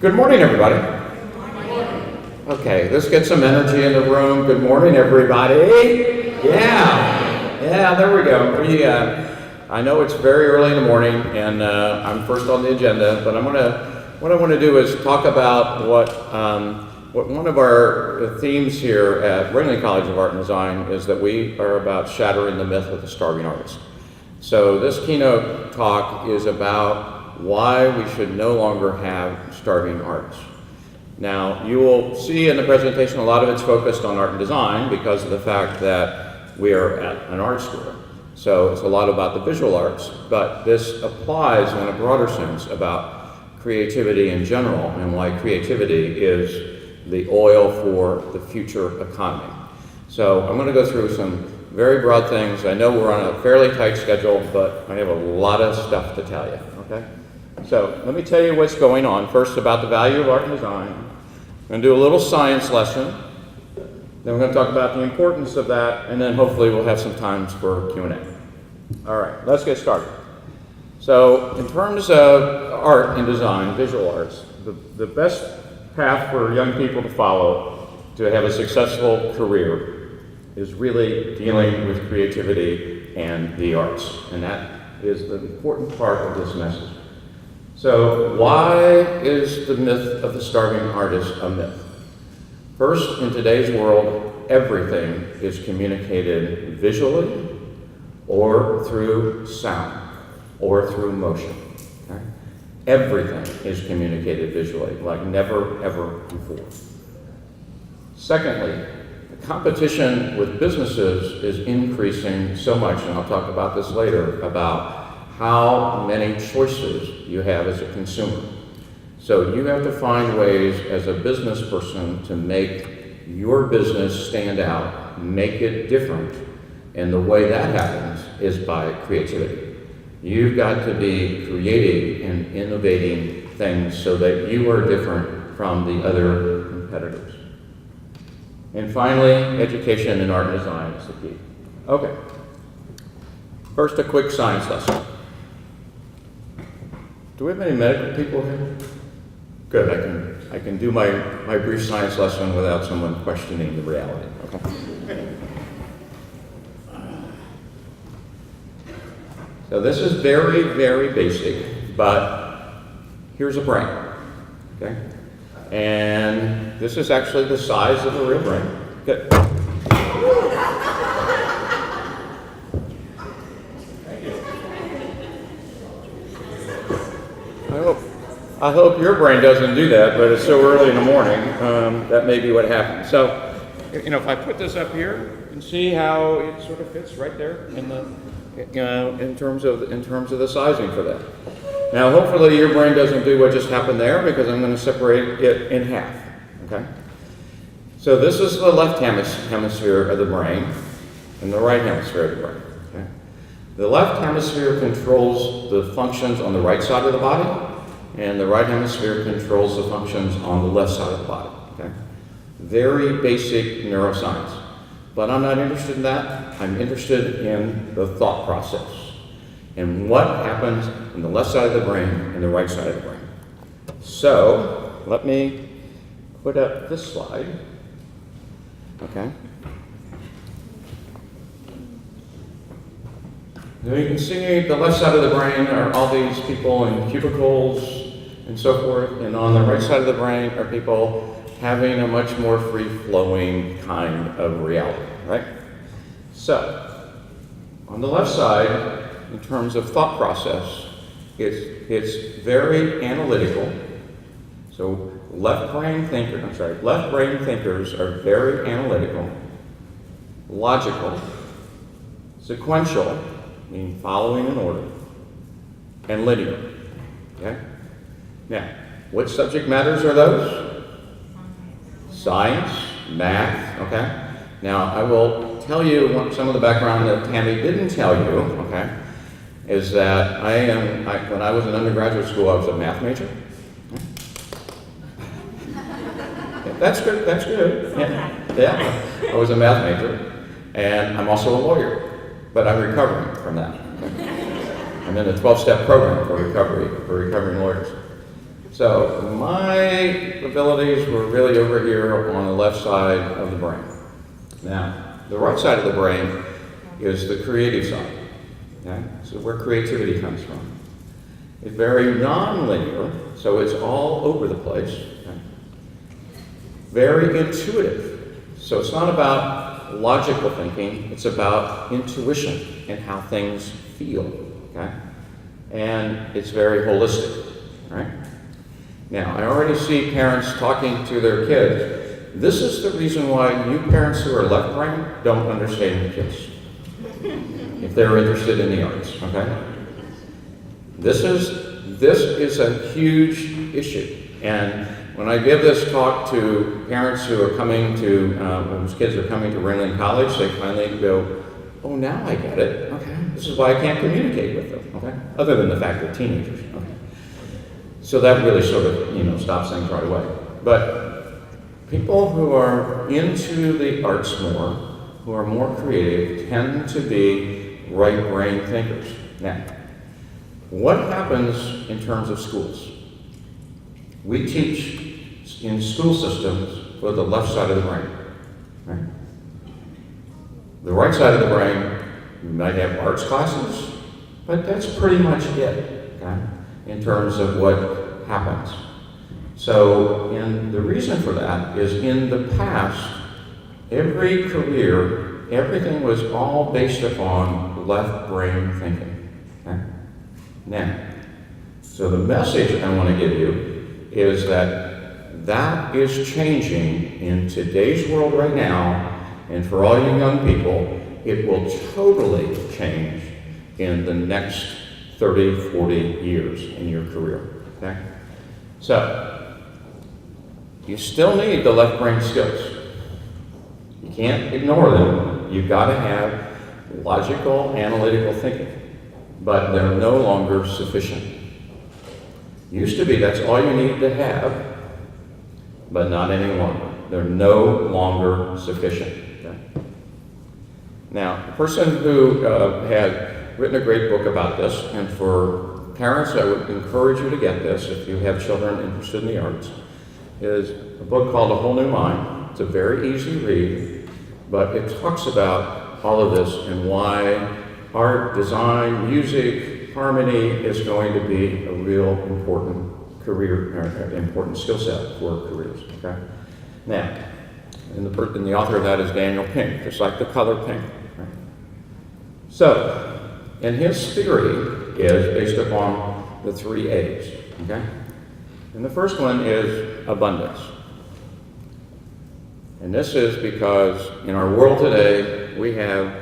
Good morning, everybody. Good morning. Okay, let's get some energy in the room. Good morning, everybody. Yeah, there we go. I know it's very early in the morning, and I'm first on the agenda, but what I want to do is talk about what one of our themes here at Ringling College of Art and Design is that we are about shattering the myth of the starving artist. So this keynote talk is about why we should no longer have starving artists. Now, you will see in the presentation a lot of it's focused on art and design because of the fact that we are at an art school. So it's a lot about the visual arts, but this applies in a broader sense about creativity in general and why creativity is the oil for the future economy. So I'm going to go through some very broad things. I know we're on a fairly tight schedule, but I have a lot of stuff to tell you, okay? So let me tell you what's going on. First, about the value of art and design. I'm going to do a little science lesson. Then we're going to talk about the importance of that, and then hopefully we'll have some time for Q&A. All right, let's get started. So in terms of art and design, visual arts, the best path for young people to follow to have a successful career is really dealing with creativity and the arts, and that is the important part of this message. So why is the myth of the starving artist a myth? First, in today's world, everything is communicated visually or through sound or through motion. Okay? Everything is communicated visually like never ever before. Secondly, the competition with businesses is increasing so much, and I'll talk about this later, about how many choices you have as a consumer. So you have to find ways as a business person to make your business stand out, make it different, and the way that happens is by creativity. You've got to be creating and innovating things so that you are different from the other competitors. And finally, education in art and design is the key. Okay. First, a quick science lesson. Do we have any medical people here? Good, I can do my brief science lesson without someone questioning the reality. Okay. So this is very, very basic, but here's a brain, okay? And this is actually the size of a real brain. Good. I hope your brain doesn't do that, but it's so early in the morning, that may be what happens. So, if I put this up here, you can see how it sort of fits right there in terms of the sizing for that. Now, hopefully your brain doesn't do what just happened there because I'm going to separate it in half, okay? So this is the left hemisphere of the brain and the right hemisphere of the brain, okay? The left hemisphere controls the functions on the right side of the body, and the right hemisphere controls the functions on the left side of the body, okay? Very basic neuroscience. But I'm not interested in that. I'm interested in the thought process and what happens in the left side of the brain and the right side of the brain. So let me put up this slide, okay? Now you can see the left side of the brain are all these people in cubicles and so forth, and on the right side of the brain are people having a much more free-flowing kind of reality, right? So, on the left side, in terms of thought process, it's very analytical. So left brain thinkers are very analytical, logical, sequential, meaning following an order, and linear, okay? Now, what subject matters are those? Science, math, okay? Now, I will tell you some of the background that Tammy didn't tell you, okay, is that when I was in undergraduate school, I was a math major. Yeah, that's good, yeah. I was a math major, and I'm also a lawyer, but I'm recovering from that. Okay? I'm in a 12-step program for recovering lawyers. So my abilities were really over here on the left side of the brain. Now, the right side of the brain is the creative side. Okay? So where creativity comes from. It's very non-linear, so it's all over the place. Okay? Very intuitive. So it's not about logical thinking, it's about intuition and how things feel. Okay? And it's very holistic. Right? Now, I already see parents talking to their kids. This is the reason why you parents who are left brain don't understand your kids. If they're interested in the arts, okay? This is a huge issue. And when I give this talk to parents who are coming to, whose kids are coming to Ringling College, they finally go, oh, now I get it, okay? This is why I can't communicate with them, okay? Other than the fact they're teenagers, okay? So that really sort of, stops things right away. But people who are into the arts more, who are more creative, tend to be right brain thinkers. Now, what happens in terms of schools? We teach in school systems with the left side of the brain. Right? The right side of the brain, you might have arts classes, but that's pretty much it, okay, in terms of what happens. So, and the reason for that is in the past, every career, everything was all based upon left brain thinking. Okay? Now, so the message I want to give you is that is changing in today's world right now, and for all you young people, it will totally change in the next 30, 40 years in your career. Okay? So, you still need the left brain skills. You can't ignore them. You've got to have logical, analytical thinking, but they're no longer sufficient. Used to be that's all you need to have, but not any longer. They're no longer sufficient. Okay? Now, a person who had written a great book about this, and for parents, I would encourage you to get this if you have children interested in the arts, is a book called A Whole New Mind. It's a very easy read, but it talks about all of this and why art, design, music, harmony is going to be a real important career, important skill set for careers. Okay? Now, and the author of that is Daniel Pink, just like the color pink. Right? So, and his theory is based upon the 3 A's. Okay? And the first one is abundance. And this is because in our world today, we have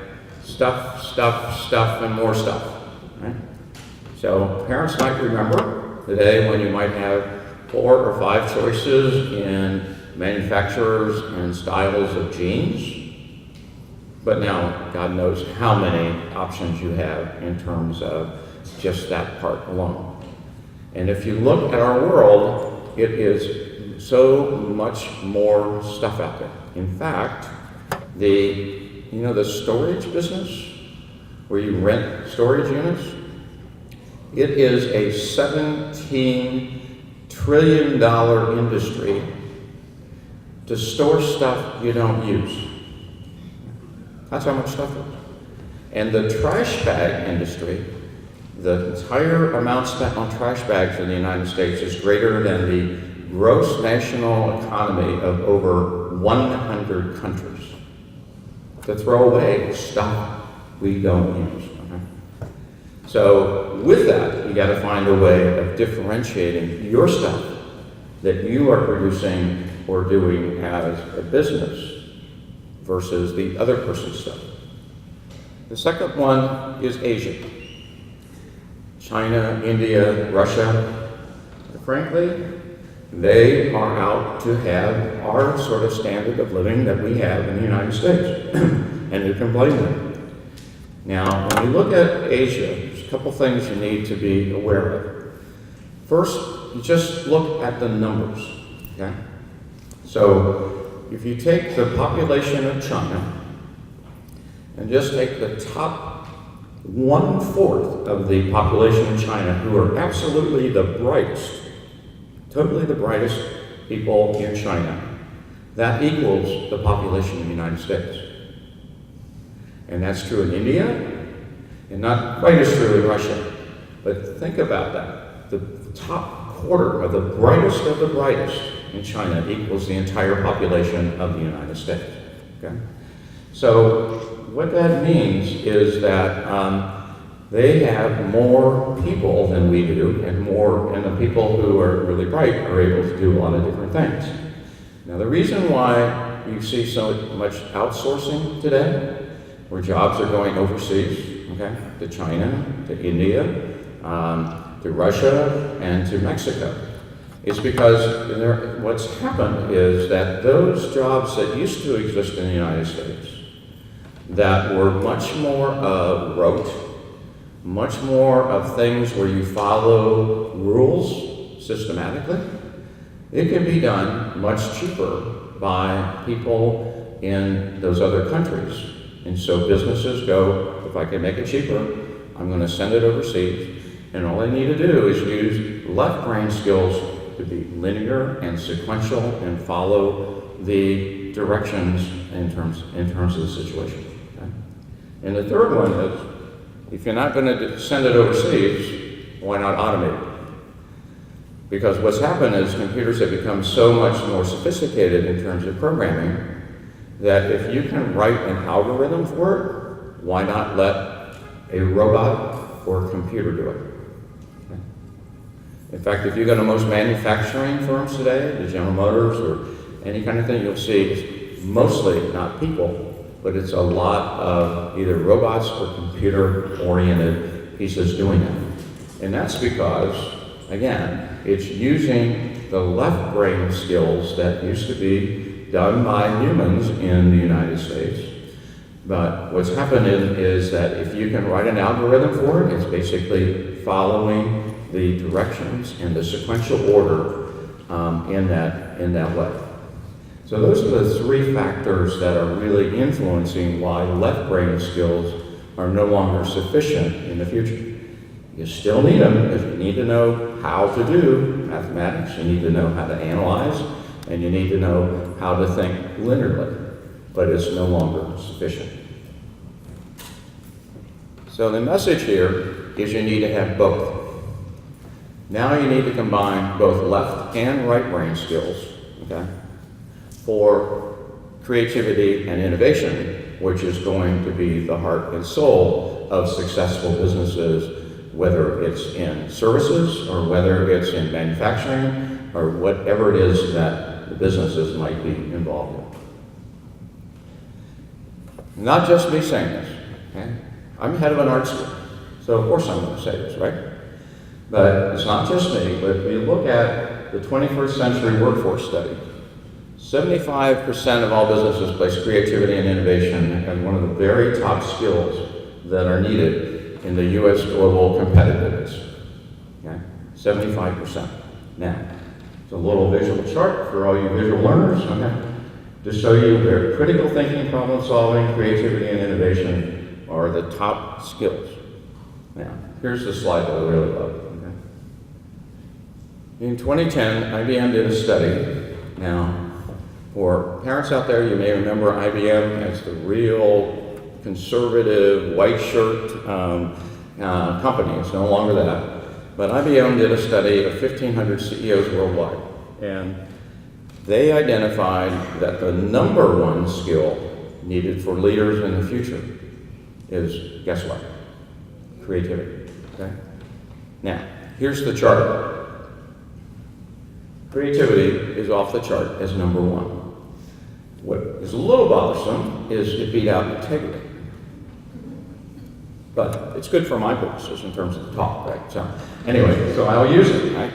stuff, stuff, stuff, and more stuff. Right? So parents might remember the day when you might have 4 or 5 choices in manufacturers and styles of jeans. But now, God knows how many options you have in terms of just that part alone. And if you look at our world, it is so much more stuff out there. In fact, the storage business, where you rent storage units, it is a $17 trillion industry to store stuff you don't use. That's how much stuff it is. And the trash bag industry, the entire amount spent on trash bags in the United States is greater than the gross national economy of over 100 countries. To throw away stuff we don't use. Okay? So with that, you got to find a way of differentiating your stuff that you are producing or doing as a business versus the other person's stuff. The second one is Asia. China, India, Russia. Frankly, they are out to have our sort of standard of living that we have in the United States. And who can blame them? Now, when you look at Asia, there's a couple things you need to be aware of. First, you just look at the numbers. Okay? So, if you take the population of China and just take the top 1/4 of the population of China who are absolutely the brightest, totally the brightest people in China. That equals the population of the United States. And that's true in India, and not quite as true in Russia. But think about that. The top quarter of the brightest in China equals the entire population of the United States. Okay? So what that means is that they have more people than we do, and the people who are really bright are able to do a lot of different things. Now, the reason why you see so much outsourcing today, where jobs are going overseas, okay, to China, to India, to Russia, and to Mexico, is because what's happened is that those jobs that used to exist in the United States, that were much more rote, much more of things where you follow rules systematically, it can be done much cheaper by people in those other countries. And so businesses go, if I can make it cheaper, I'm going to send it overseas. And all I need to do is use left brain skills to be linear and sequential and follow the directions in terms of the situation. Okay? And the third one is, if you're not going to send it overseas, why not automate it? Because what's happened is computers have become so much more sophisticated in terms of programming that if you can write an algorithm for it, why not let a robot or a computer do it? Okay. In fact, if you go to most manufacturing firms today, the General Motors or any kind of thing, you'll see it's mostly not people, but it's a lot of either robots or computer-oriented pieces doing it. And that's because, again, it's using the left brain skills that used to be done by humans in the United States. But what's happened is that if you can write an algorithm for it, it's basically following the directions in the sequential order in that way. So those are the three factors that are really influencing why left brain skills are no longer sufficient in the future. You still need them because you need to know how to do mathematics, you need to know how to analyze, and you need to know how to think linearly, but it's no longer sufficient. So the message here is you need to have both. Now you need to combine both left and right brain skills, okay, for creativity and innovation, which is going to be the heart and soul of successful businesses, whether it's in services or whether it's in manufacturing or whatever it is that the businesses might be involved in. Not just me saying this, okay? I'm head of an art school, so of course I'm going to say this, right? But it's not just me, but if you look at the 21st century workforce study, 75% of all businesses place creativity and innovation as one of the very top skills that are needed in the U.S. global competitiveness. Okay? 75%. Now, it's a little visual chart for all you visual learners, okay? To show you where critical thinking, problem solving, creativity, and innovation are the top skills. Now, here's the slide that I really love. Okay? In 2010, IBM did a study. Now, for parents out there, you may remember IBM as the real conservative white shirt company. It's no longer that. But IBM did a study of 1,500 CEOs worldwide. And they identified that the number one skill needed for leaders in the future is, guess what? Creativity. Okay? Now, here's the chart. Creativity is off the chart as number one. What is a little bothersome is it beat out integrity. But it's good for my purposes in terms of the talk, right? So anyway, so I'll use it, right?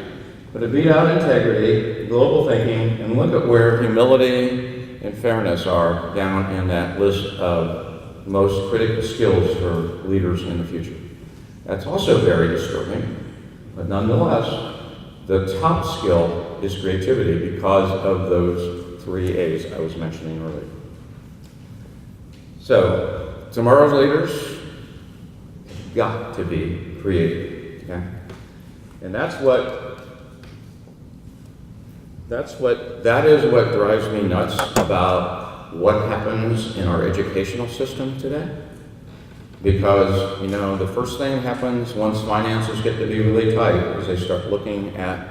But it beat out integrity, global thinking, and look at where humility and fairness are down in that list of most critical skills for leaders in the future. That's also very disturbing, but nonetheless, the top skill is creativity because of those 3 A's I was mentioning earlier. So, tomorrow's leaders got to be creative, okay? And that's what That is what drives me nuts about what happens in our educational system today. Because, the first thing that happens once finances get to be really tight is they start looking at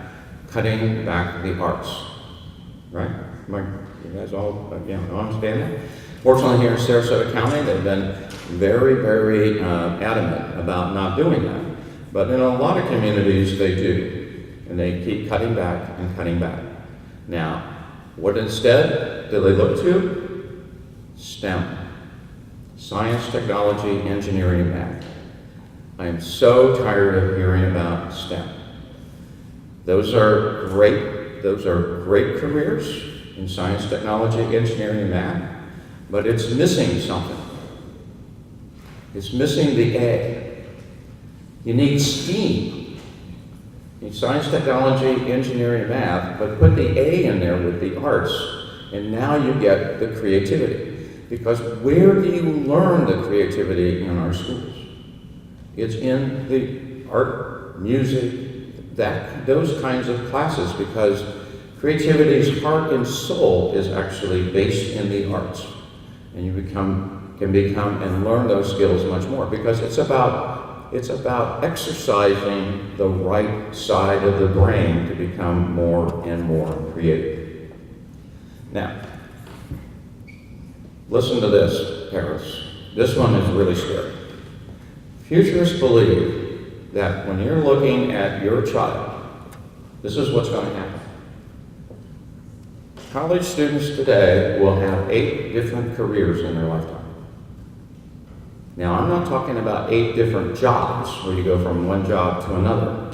cutting back the arts, right? You guys all, understand that? Fortunately, here in Sarasota County, they've been very, very adamant about not doing that. But in a lot of communities, they do. And they keep cutting back and cutting back. Now, what instead do they look to? STEM. Science, technology, engineering, and math. I am so tired of hearing about STEM. Those are great careers in science, technology, engineering, and math, but it's missing something. It's missing the A. You need STEAM. You need science, technology, engineering, and math, but put the A in there with the arts, and now you get the creativity. Because where do you learn the creativity in our schools? It's in the art, music, those kinds of classes, because creativity's heart and soul is actually based in the arts. And you can become and learn those skills much more, because it's about exercising the right side of the brain to become more and more creative. Now, listen to this, Paris. This one is really scary. Futurists believe that when you're looking at your child, this is what's going to happen. College students today will have 8 different careers in their lifetime. Now, I'm not talking about 8 different jobs where you go from one job to another.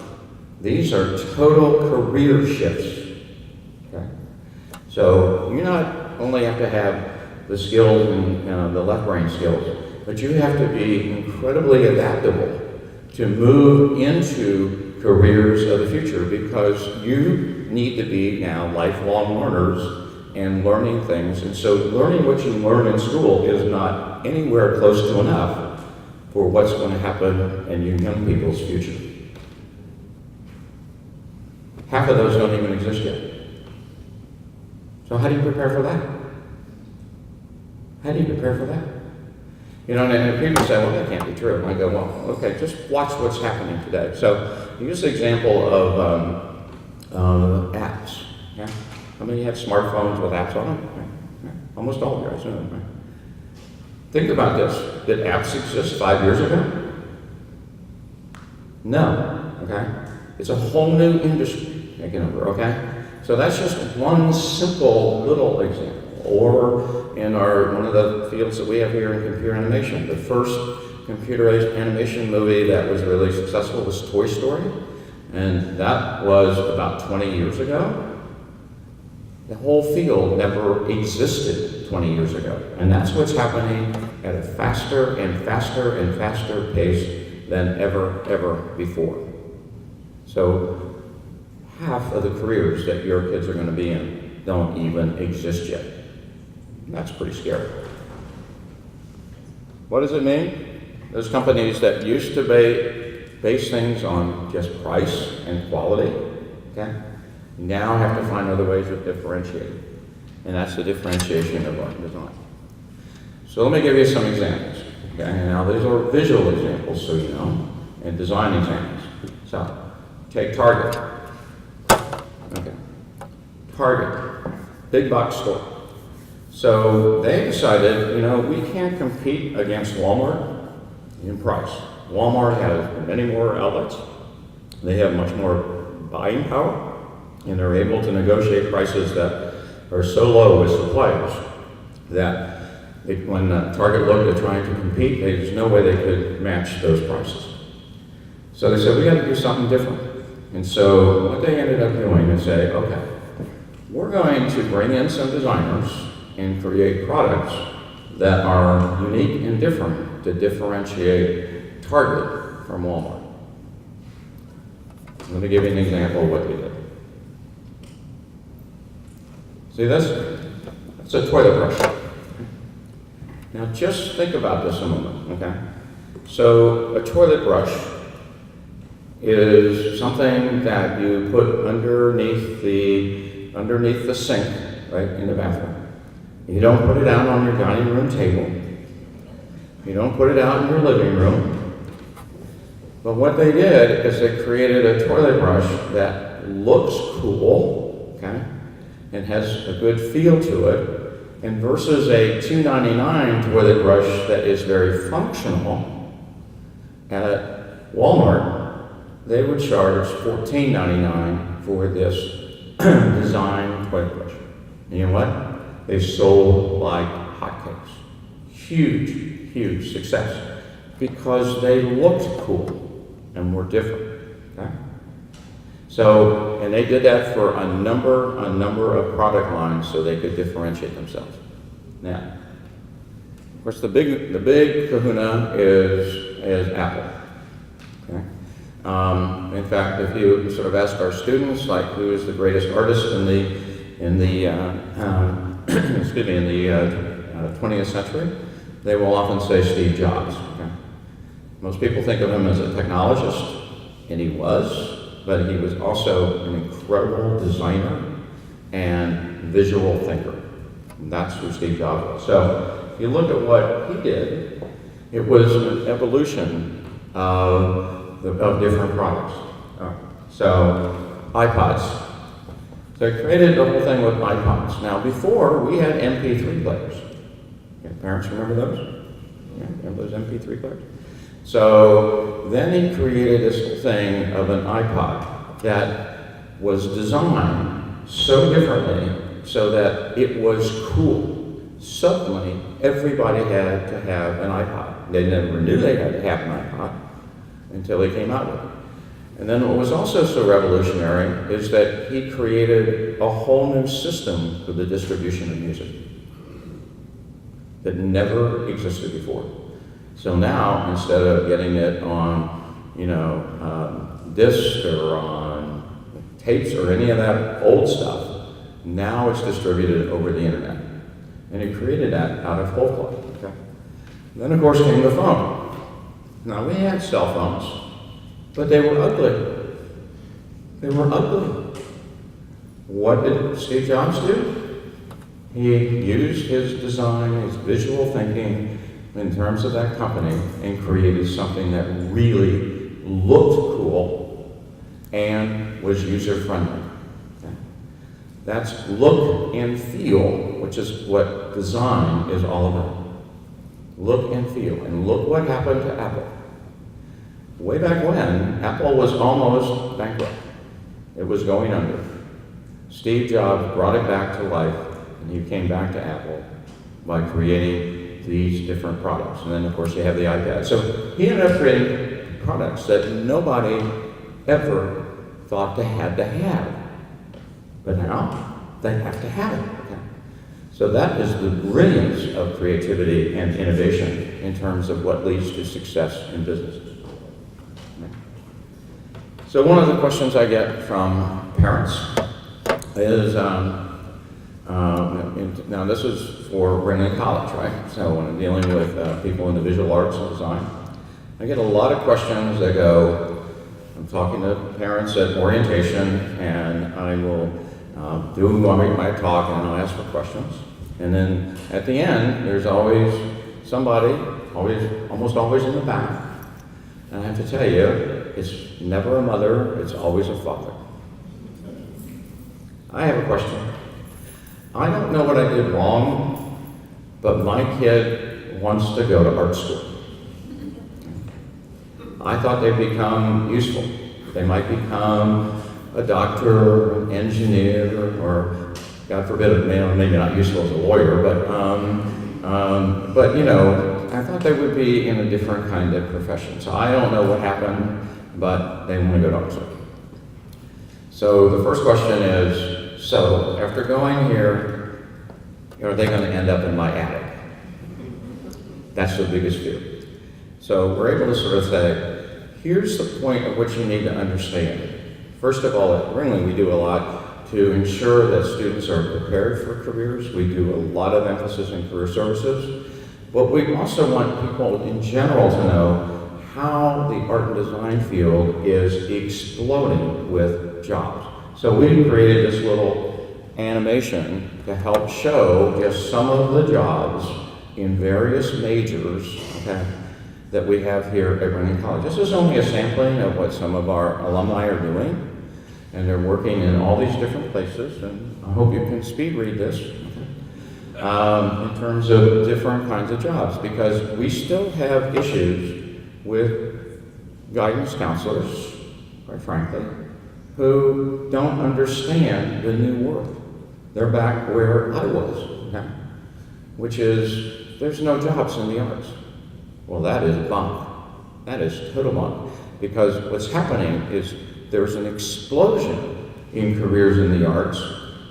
These are total career shifts. Okay? So you not only have to have the skills and the left brain skills, but you have to be incredibly adaptable to move into careers of the future, because you need to be now lifelong learners and learning things. And so learning what you learn in school is not anywhere close to enough for what's going to happen in you young people's future. Half of those don't even exist yet. So how do you prepare for that? How do you prepare for that? And people say, well, that can't be true. And I go, well, okay, just watch what's happening today. So use the example of apps. Yeah? How many have smartphones with apps on them? Yeah. Almost all of you, I assume. Right? Think about this. Did apps exist 5 years ago? No. Okay? It's a whole new industry taking over. Okay? So that's just one simple little example. Or in one of the fields that we have here in computer animation, the first computer animation movie that was really successful was Toy Story, and that was about 20 years ago. The whole field never existed 20 years ago, and that's what's happening at a faster and faster and faster pace than ever before. So half of the careers that your kids are going to be in don't even exist yet. That's pretty scary. What does it mean? Those companies that used to base things on just price and quality, okay, now have to find other ways of differentiating. And that's the differentiation of our design. So let me give you some examples. Okay, now these are visual examples, so you know, and design examples. So, take Target. Okay. Target, big box store. So they decided, we can't compete against Walmart in price. Walmart has many more outlets. They have much more buying power, and they're able to negotiate prices that are so low with suppliers that when Target looked at trying to compete, there's no way they could match those prices. So they said, we got to do something different. And so what they ended up doing is say, okay, we're going to bring in some designers and create products that are unique and different to differentiate Target from Walmart. Let me give you an example of what they did. See this? That's a toilet brush. Now just think about this a moment, okay? So a toilet brush is something that you put underneath the underneath the sink, right in the bathroom. You don't put it out on your dining room table. You don't put it out in your living room. But what they did is they created a toilet brush that looks cool, okay, and has a good feel to it, and versus a $2.99 toilet brush that is very functional, at Walmart, they would charge $14.99 for this design toilet brush. And you know what? They sold like hotcakes. Huge, huge success because they looked cool and were different. Okay? So, and they did that for a number of product lines so they could differentiate themselves. Now, of course, the big kahuna is Apple. Okay? In fact, if you sort of ask our students, like, who is the greatest artist in the 20th century, they will often say Steve Jobs. Okay? Most people think of him as a technologist, and he was, but he was also an incredible designer and visual thinker. And that's who Steve Jobs was. So if you look at what he did, it was an evolution of different products. So iPods. So they created the whole thing with iPods. Now before, we had MP3 players. Okay, parents remember those? Yeah, remember those MP3 players? So then he created this whole thing of an iPod that was designed so differently so that it was cool. Suddenly, everybody had to have an iPod. They never knew they had to have an iPod until he came out with it. And then what was also so revolutionary is that he created a whole new system for the distribution of music that never existed before. So now, instead of getting it on, disc or on tapes or any of that old stuff, now it's distributed over the internet. And he created that out of whole cloth. Okay? Then, of course, came the phone. Now, we had cell phones, but they were ugly. They were ugly. What did Steve Jobs do? He used his design, his visual thinking, in terms of that company, and created something that really looked cool and was user-friendly. Okay? That's look and feel, which is what design is all about. Look and feel. And look what happened to Apple. Way back when, Apple was almost bankrupt. It was going under. Steve Jobs brought it back to life, and he came back to Apple by creating these different products. And then, of course, you have the iPad. So he ended up creating products that nobody ever thought they had to have. But now, they have to have it. Okay? So that is the brilliance of creativity and innovation in terms of what leads to success in businesses. Okay? So one of the questions I get from parents is, now this is for Ringling College, right? So when I'm dealing with people in the visual arts and design, I get a lot of questions that go, I'm talking to parents at orientation, and I will do my talk, and I'll ask for questions. And then at the end, there's always somebody, almost always in the back. And I have to tell you, it's never a mother, it's always a father. I have a question. I don't know what I did wrong, but my kid wants to go to art school. I thought they'd become useful. They might become a doctor, an engineer, or God forbid, maybe not useful as a lawyer, but I thought they would be in a different kind of profession. So I don't know what happened, but they want to go to art school. So the first question is, so after going here, are they going to end up in my attic? That's the biggest fear. So we're able to sort of say, here's the point at which you need to understand. First of all, at Ringling, we do a lot to ensure that students are prepared for careers. We do a lot of emphasis in career services. But we also want people in general to know how the art and design field is exploding with jobs. So we created this little animation to help show just some of the jobs in various majors, okay, that we have here at Ringling College. This is only a sampling of what some of our alumni are doing, and they're working in all these different places, and I hope you can speed read this, in terms of different kinds of jobs, because we still have issues with guidance counselors, quite frankly, who don't understand the new world. They're back where I was, okay? Which is, there's no jobs in the arts. Well, that is bunk. That is total bunk. Because what's happening is there's an explosion in careers in the arts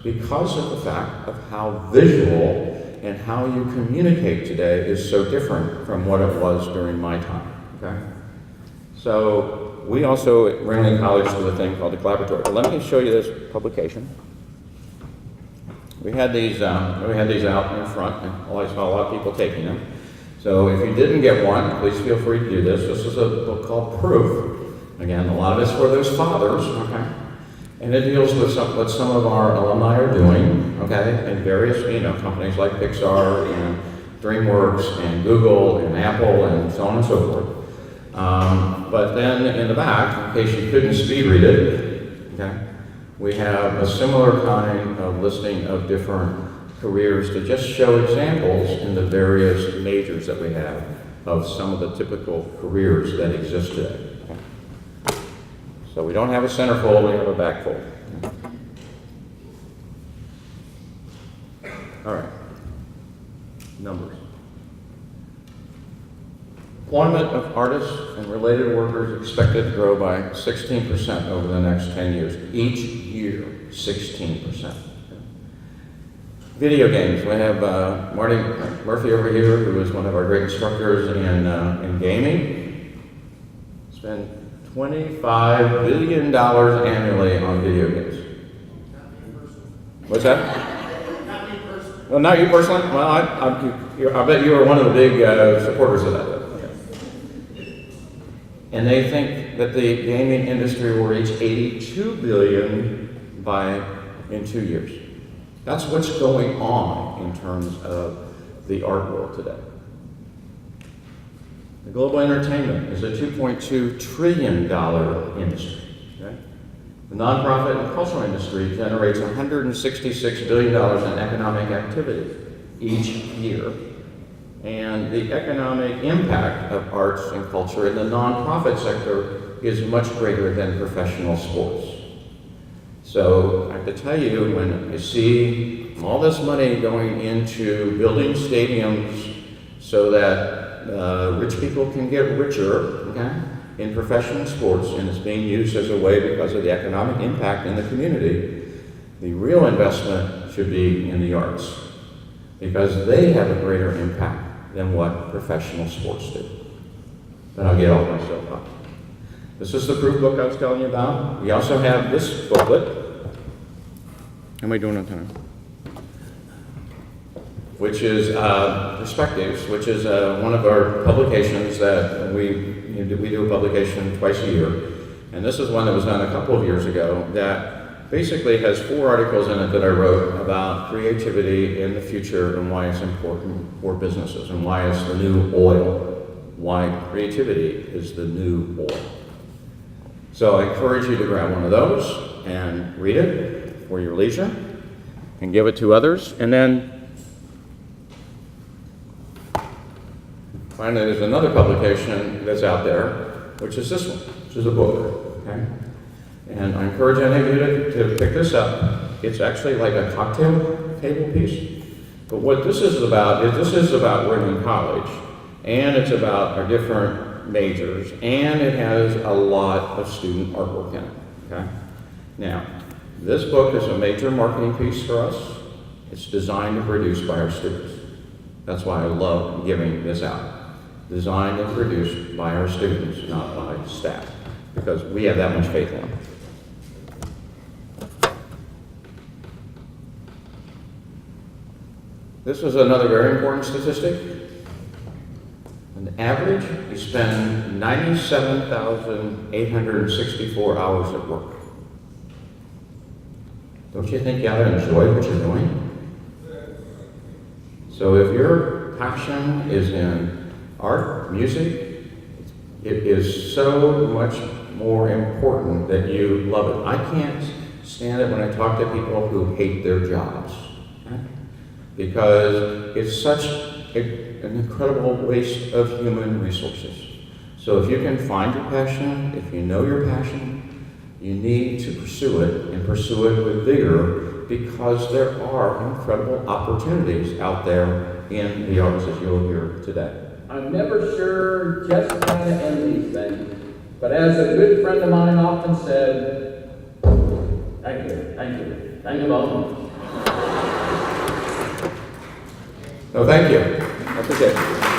because of the fact of how visual and how you communicate today is so different from what it was during my time, okay? So we also at Ringling College do a thing called the Collaboratory. But let me show you this publication. We had these out in front, and I saw a lot of people taking them. So if you didn't get one, please feel free to do this. This is a book called Proof. Again, a lot of it's for those fathers, okay? And it deals with what some of our alumni are doing, okay? And various, companies like Pixar and DreamWorks and Google and Apple and so on and so forth. But then in the back, in case you couldn't speed read it, okay, we have a similar kind of listing of different careers to just show examples in the various majors that we have of some of the typical careers that exist today. Okay. So we don't have a centerfold, we have a backfold. All right, numbers. Employment of artists and related workers expected to grow by 16% over the next 10 years. Each year, 16%. Video games. We have Marty Murphy over here, who is one of our great instructors in gaming. Spend $25 billion annually on video games. What's that? Not me personally. Well, not you personally? Well, I bet you were one of the big supporters of that. Okay. And they think that the gaming industry will reach $82 billion in 2 years. That's what's going on in terms of the art world today. The global entertainment is a $2.2 trillion industry. Okay? The nonprofit and cultural industry generates $166 billion in economic activity each year. And the economic impact of arts and culture in the nonprofit sector is much greater than professional sports. So I have to tell you, when I see all this money going into building stadiums so that rich people can get richer, okay, in professional sports, and it's being used as a way because of the economic impact in the community, the real investment should be in the arts because they have a greater impact than what professional sports do. But I'll get off my soapbox. This is the proof book I was telling you about. We also have this booklet. How am I doing on time? Which is Perspectives, which is one of our publications that we do a publication twice a year. And this is one that was done a couple of years ago that basically has 4 articles in it that I wrote about creativity in the future and why it's important for businesses and why it's the new oil, why creativity is the new oil. So I encourage you to grab one of those and read it for your leisure and give it to others. And then finally, there's another publication that's out there, which is this one, which is a book, okay? And I encourage any of you to pick this up. It's actually like a cocktail table piece. But what this is about Ringling College, and it's about our different majors, and it has a lot of student artwork in it, okay? Now, this book is a major marketing piece for us. It's designed and produced by our students. That's why I love giving this out. Designed and produced by our students, not by staff, because we have that much faith in them. This is another very important statistic. On average, you spend 97,864 hours at work. Don't you think you ought to enjoy what you're doing? So if your passion is in art, music, it is so much more important that you love it. I can't stand it when I talk to people who hate their jobs, okay? Because it's such an incredible waste of human resources. So if you can find your passion, if you know your passion, you need to pursue it, and pursue it with vigor, because there are incredible opportunities out there in the arts, as you'll hear today. I'm never sure just how to end these things, but as a good friend of mine often said, thank you both. No, thank you. That's okay.